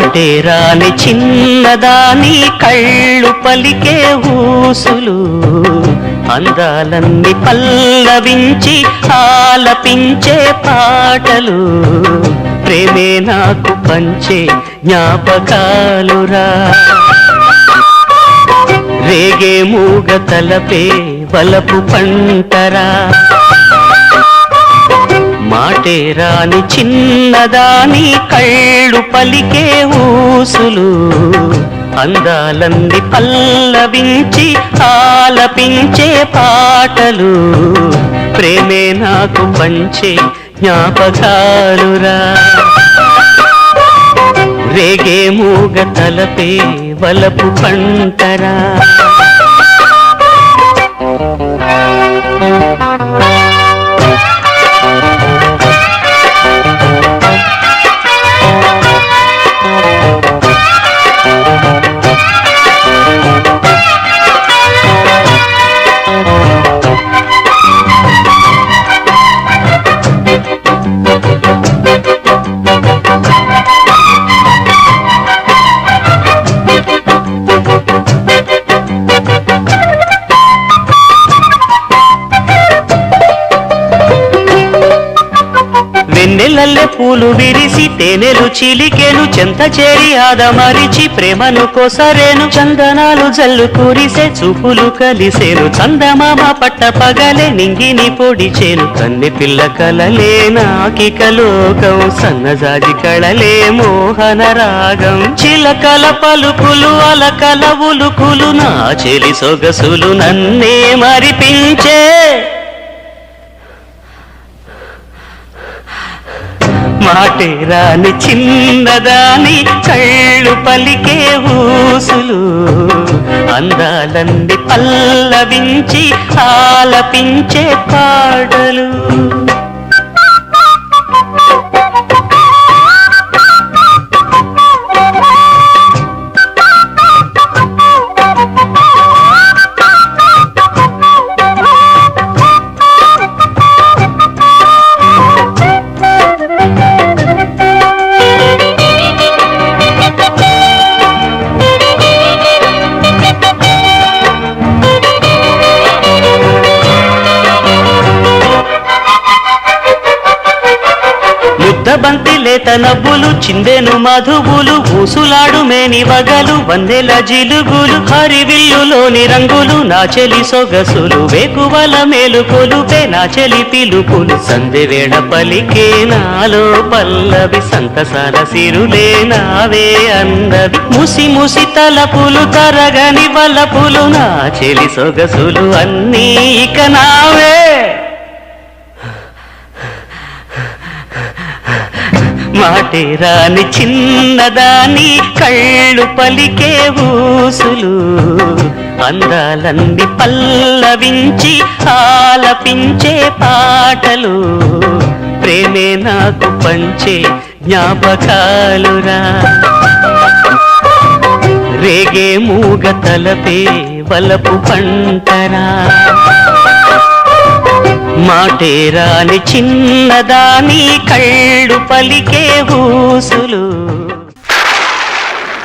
మాటే రాని చిన్నదాని కళ్ళు పలికే ఊసులు అందాలన్నీ పల్లవించి ఆలపించే పాటలు ప్రేమే నాకు పంచే జ్ఞాపకాలురా రేగే మూగ తలపే వలపు పంటరా మాటే రాని చిన్నదాని కళ్ళు పలికే ఊసులు అందాలన్నీ పల్లవించి ఆలపించే పాటలు ప్రేమే నాకు పంచే జ్ఞాపకాలురా రేగే మూగ తలపే వలపు పంటరా వెన్నెలల్లె పూలు విరిసి తేనెలు చిలికెను చెంత చేరి ఆదమరిచి ప్రేమను కోసరేను చందనాలు జల్లు కురిసే చూపులు కలిసేను చందమామ పట్ట పగలే నింగిని పొడిచేను కన్నె పిల్ల కలలే నాకిక లోకం సన్నజాజి కళలే మోహన రాగం చిలకల పలుకులు అలకల ఉలుకులు నా చెలి సొగసులు నన్నే మరిపించే మాటే రాని చిన్నదాని కళ్ళు పలికే ఊసులు అందాలన్నీ పల్లవించి ఆలపించే పాటలు బంతి లేత నవ్వులు చిందెను మధువులు ఊసులాడు మేని వగలు వందెల జిలుగులు హరివిల్లులోని రంగులు నా చెలి సొగసులు వేకువల మేలుకొలుపే నా చెలి పిలుపులు సందెవేళ పలికే నాలో పల్లవి సంతసాల సిరులే నావే అందవి ముసి ముసి తలపులు తరగని వలపులు నా చెలి సొగసులు అన్నీ ఇక నావే మాటే రాని చిన్నదాని కళ్ళు పలికే ఊసులు అందాలన్నీ పల్లవించి ఆలపించే పాటలు ప్రేమే నాకు పంచే జ్ఞాపకాలురా రేగే మూగ తలపే వలపు పంటరా మాటే రాని చిన్నదాని కళ్ళు పలికే ఊసులు